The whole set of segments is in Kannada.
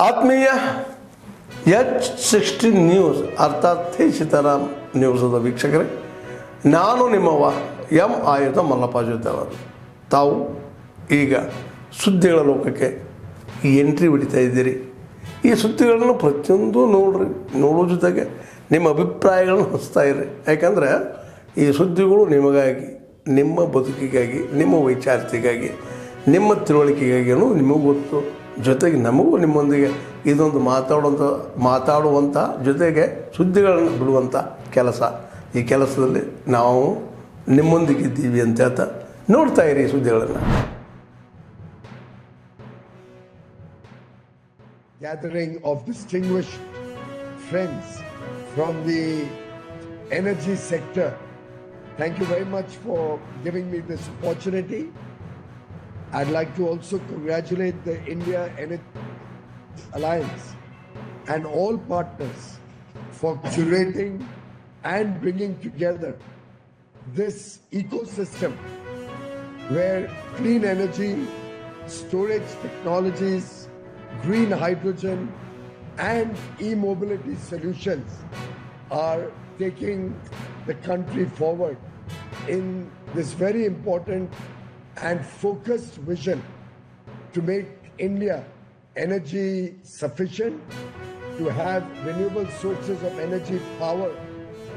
ಆತ್ಮೀಯ H60 ನ್ಯೂಸ್ ಅರ್ಥಾತ್ ತಿ ಸೀತಾರಾಮ್ ನ್ಯೂಸದ ವೀಕ್ಷಕರೇ, ನಾನು ನಿಮ್ಮವ ಎಂ ಆಯುಧ ಮಲ್ಲಪ್ಪ ಜೊತೆವರು. ತಾವು ಈಗ ಸುದ್ದಿಗಳ ಲೋಕಕ್ಕೆ ಎಂಟ್ರಿ ಹೊಡಿತಾ ಇದ್ದೀರಿ. ಈ ಸುದ್ದಿಗಳನ್ನು ಪ್ರತಿಯೊಂದು ನೋಡೋ ಜೊತೆಗೆ ನಿಮ್ಮ ಅಭಿಪ್ರಾಯಗಳನ್ನು ಹಂಚ್ತಾ ಇರಿ. ಯಾಕಂದರೆ ಈ ಸುದ್ದಿಗಳು ನಿಮಗಾಗಿ, ನಿಮ್ಮ ಬದುಕಿಗಾಗಿ, ನಿಮ್ಮ ವೈಚಾರಿಕೆಗಾಗಿ, ನಿಮ್ಮ ತಿಳುವಳಿಕೆಗಾಗಿಯೂ ನಿಮಗೂ ಗೊತ್ತು. ಜೊತೆಗೆ ನಮಗೂ ನಿಮ್ಮೊಂದಿಗೆ ಇದೊಂದು ಮಾತಾಡುವಂಥ ಜೊತೆಗೆ ಸುದ್ದಿಗಳನ್ನು ಬಿಡುವಂಥ ಕೆಲಸ. ಈ ಕೆಲಸದಲ್ಲಿ ನಾವು ನಿಮ್ಮೊಂದಿಗಿದ್ದೀವಿ ಅಂತ ಹೇಳ್ತಾ ನೋಡ್ತಾ ಇರಿ ಸುದ್ದಿಗಳನ್ನು. Gathering of distinguished friends from the energy sector. Thank you very much for giving me this opportunity. I'd like to also congratulate the India Energy Alliance and all partners for curating and bringing together this ecosystem where clean energy, storage technologies, green hydrogen and e-mobility solutions are taking the country forward in this very important and focused vision to make India energy sufficient, to have renewable sources of energy power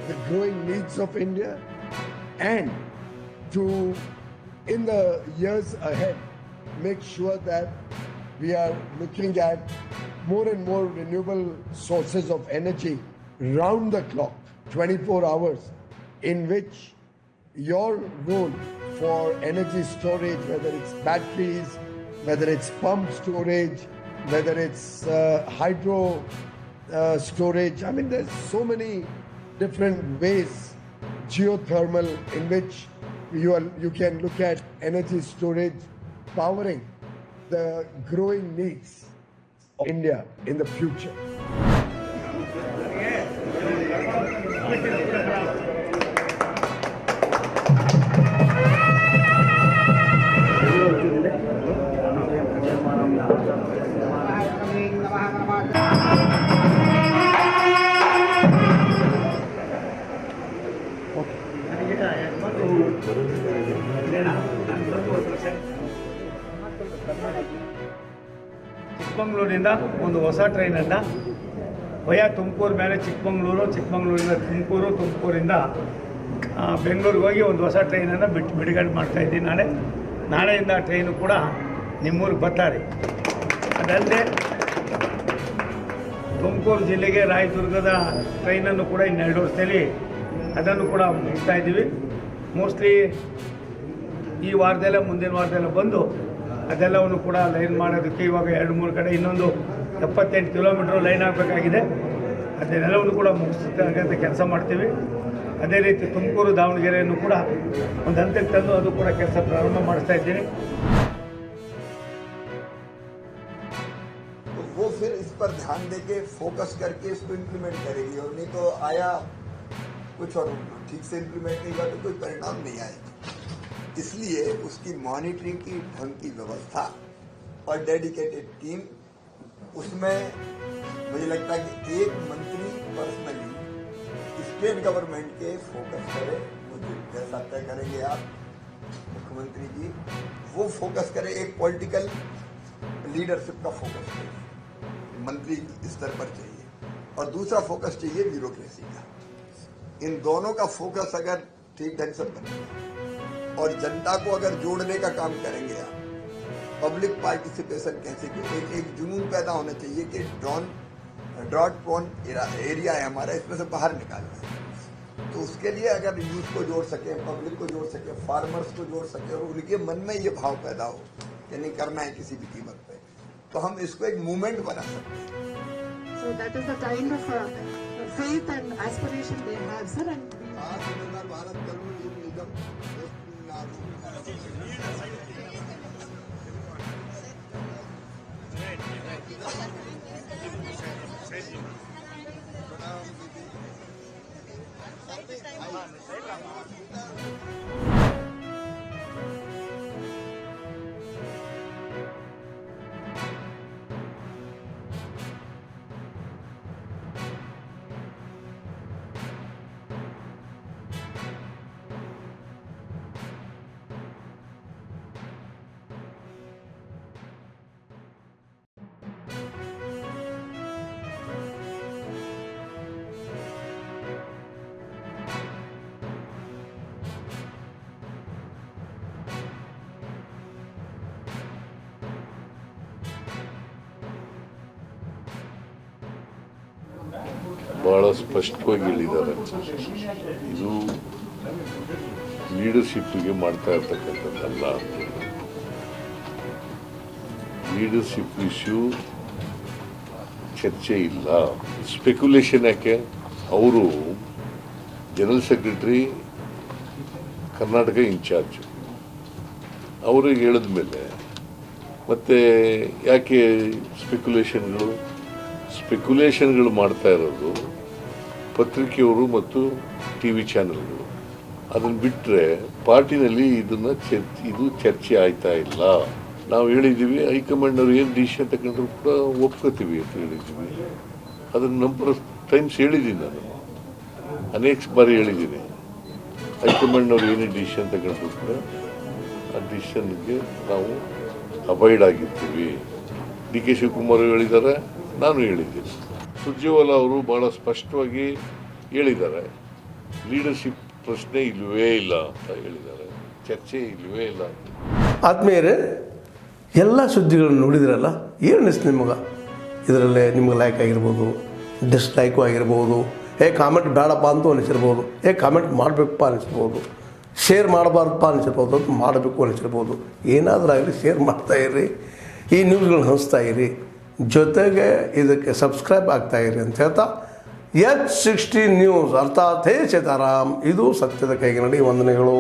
the growing needs of India, and to, in the years ahead, make sure that we are looking at more and more renewable sources of energy round the clock, 24 hours, in which your role for energy storage, whether it's batteries, whether it's pump storage, whether it's hydro storage. I mean, there's so many different ways, geothermal, in which you can look at energy storage powering the growing needs of India in the future. ಚಿಕ್ಕಮಗಳೂರಿಂದ ಒಂದು ಹೊಸ ಟ್ರೈನನ್ನು ವಯಾ ತುಮಕೂರು ಮೇಲೆ ಚಿಕ್ಕಮಗಳೂರಿಂದ ತುಮಕೂರು, ತುಮಕೂರಿಂದ ಬೆಂಗಳೂರಿಗೆ ಹೋಗಿ ಒಂದು ಹೊಸ ಟ್ರೈನನ್ನು ಬಿಡುಗಡೆ ಮಾಡ್ತಾಯಿದ್ದೀನಿ. ನಾಳೆಯಿಂದ ಟ್ರೈನು ಕೂಡ ನಿಮ್ಮೂರಿಗೆ ಬರ್ತಾರೆ. ಅದಲ್ಲದೆ ತುಮಕೂರು ಜಿಲ್ಲೆಗೆ ರಾಯದುರ್ಗದ ಟ್ರೈನನ್ನು ಕೂಡ ಇನ್ನು 2 ವರ್ಷದಲ್ಲಿ ಅದನ್ನು ಕೂಡ ಮುಗಿಸ್ತಾ ಇದ್ದೀವಿ. ಮೋಸ್ಟ್ಲಿ ಈ ವಾರದಲ್ಲೇ ಮುಂದಿನ ವಾರದಲ್ಲೇ ಬಂದು ಅದೆಲ್ಲವನ್ನು ಕೂಡ ಲೈನ್ ಮಾಡೋದಕ್ಕೆ ಇವಾಗ 2-3 ಕಡೆ ಇನ್ನೊಂದು 78 ಕಿಲೋಮೀಟ್ರ್ ಲೈನ್ ಆಗಬೇಕಾಗಿದೆ. ಅದನ್ನೆಲ್ಲವನ್ನು ಕೂಡ ಮುಗಿಸ್ತಕ್ಕಂಥ ಕೆಲಸ ಮಾಡ್ತೀವಿ. ಅದೇ ರೀತಿ ತುಮಕೂರು ದಾವಣಗೆರೆಯನ್ನು ಕೂಡ ಒಂದು ಹಂತಕ್ಕೆ ತಂದು ಅದು ಕೂಡ ಕೆಲಸ ಪ್ರಾರಂಭ ಮಾಡಿಸ್ತಾ ಇದ್ದೀನಿ. वो फिर इस पर ध्यान देके फोकस करके इसको इम्प्लीमेंट करेगी, और नहीं तो आया कुछ और ठीक से इम्प्लीमेंट नहीं हुआ तो कोई परिणाम नहीं आएगा. इसलिए उसकी मॉनिटरिंग की ढंग की व्यवस्था और डेडिकेटेड टीम, उसमें मुझे लगता है कि एक मंत्री पर्सनली स्टेट गवर्नमेंट के फोकस करे. मुझे जैसा तय करेंगे आप मुख्यमंत्री जी, वो फोकस करे. एक पॉलिटिकल लीडरशिप का फोकस चाहिए, मंत्री स्तर पर चाहिए, और दूसरा फोकस चाहिए ब्यूरोक्रेसी का. इन दोनों का फोकस अगर ठीक ढंग से बने और जनता को अगर जोड़ने का काम करेंगे आप, पब्लिक पार्टिसिपेशन कैसे की, एक जुनून पैदा होना चाहिए कि ड्रॉट प्रोन एरिया है हमारा, इसमें से बाहर निकालना है. तो उसके लिए अगर यूथ को जोड़ सके, पब्लिक को जोड़ सके, फार्मर्स को जोड़ सके, और उनके मन में ये भाव पैदा हो कि नहीं करना है किसी भी कीमत पे, तो हम इसको एक मूवमेंट बना सकते हैं. So that is the kind of faith and aspiration they have, sir. And Bharat Petroleum Nigam ಭಾಳ ಸ್ಪಷ್ಟವಾಗಿ ಹೇಳಿದ್ದಾರೆ. ಇದು ಲೀಡರ್ಶಿಪ್ಪಿಗೆ ಮಾಡ್ತಾ ಇರ್ತಕ್ಕಂಥದ್ದಲ್ಲ. ಲೀಡರ್ಶಿಪ್ ಇಶ್ಯೂ ಚರ್ಚೆ ಇಲ್ಲ. ಸ್ಪೆಕ್ಯುಲೇಷನ್ ಯಾಕೆ? ಅವರು ಜನರಲ್ ಸೆಕ್ರೆಟರಿ, ಕರ್ನಾಟಕ ಇನ್ಚಾರ್ಜ್, ಅವ್ರಿಗೆ ಹೇಳಿದ ಮೇಲೆ ಮತ್ತೆ ಯಾಕೆ ಸ್ಪೆಕ್ಯುಲೇಷನ್ಗಳು ಮಾಡ್ತಾ ಇರೋದು ಪತ್ರಿಕೆಯವರು ಮತ್ತು ಟಿ ವಿ ಚಾನೆಲ್ಗಳು. ಅದನ್ನು ಬಿಟ್ಟರೆ ಪಾರ್ಟಿನಲ್ಲಿ ಇದು ಚರ್ಚೆ ಆಯ್ತಾ ಇಲ್ಲ. ನಾವು ಹೇಳಿದ್ದೀವಿ, ಹೈಕಮಾಂಡ್ನವ್ರು ಏನು ಡಿಸಿಷನ್ ತಗೊಂಡ್ರು ಕೂಡ ಒಪ್ಕೋತೀವಿ ಅಂತ ಹೇಳಿದ್ದೀವಿ. ಅದನ್ನು ನಂಬರ್ ಆಫ್ ಟೈಮ್ಸ್ ಹೇಳಿದ್ದೀನಿ, ನಾನು ಅನೇಕ ಬಾರಿ ಹೇಳಿದ್ದೀನಿ. ಹೈಕಮಾಂಡ್ನವ್ರು ಏನೇ ಡಿಸಿಷನ್ ತಗೊಂಡ್ರು ಕೂಡ ಆ ಡಿಸಿಷನ್ಗೆ ನಾವು ಅವಾಯ್ಡ್ ಆಗಿರ್ತೀವಿ. ಡಿ ಕೆ ಶಿವಕುಮಾರ್ ಹೇಳಿದ್ದಾರೆ, ನಾನು ಹೇಳಿದ್ದೀನಿ. ಸುರ್ಜೇವಾಲಾ ಅವರು ಭಾಳ ಸ್ಪಷ್ಟವಾಗಿ ಹೇಳಿದ್ದಾರೆ, ಲೀಡರ್ಶಿಪ್ ಪ್ರಶ್ನೆ ಇಲ್ಲವೇ ಇಲ್ಲ ಅಂತ ಹೇಳಿದ್ದಾರೆ, ಚರ್ಚೆ ಇಲ್ಲವೇ ಇಲ್ಲ. ಆದ್ಮೇಲೆ ಎಲ್ಲ ಸುದ್ದಿಗಳನ್ನು ನೋಡಿದ್ರಲ್ಲ, ಏನು ಅನಿಸ್ತು ನಿಮಗೆ? ಇದರಲ್ಲೇ ನಿಮ್ಗೆ ಲೈಕ್ ಆಗಿರ್ಬೋದು, ಡಿಸ್ಲೈಕು ಆಗಿರ್ಬೋದು, ಕಾಮೆಂಟ್ ಬೇಡಪ್ಪ ಅಂತೂ ಅನಿಸಿರ್ಬೋದು, ಕಾಮೆಂಟ್ ಮಾಡಬೇಕಪ್ಪ ಅನಿಸಿರ್ಬೋದು, ಶೇರ್ ಮಾಡಬಾರ್ದಪ್ಪ ಅನಿಸಿರ್ಬೋದು, ಅದು ಮಾಡಬೇಕು ಅನಿಸಿರ್ಬೋದು. ಏನಾದರೂ ಆಗಲಿ ಶೇರ್ ಮಾಡ್ತಾಯಿರಿ, ಈ ನ್ಯೂಸ್ಗಳನ್ನ ಹಂಚ್ತಾ ಇರಿ, ಜೊತೆಗೆ ಇದಕ್ಕೆ ಸಬ್ಸ್ಕ್ರೈಬ್ ಆಗ್ತಾಯಿರಿ ಅಂತ ಹೇಳ್ತಾ H16 ನ್ಯೂಸ್ ಅರ್ಥಾತ್ ಹೇ ಸೀತಾರಾಮ್, ಇದು ಸತ್ಯದ ಕೈಗೆ ನಡಿ. ವಂದನೆಗಳು.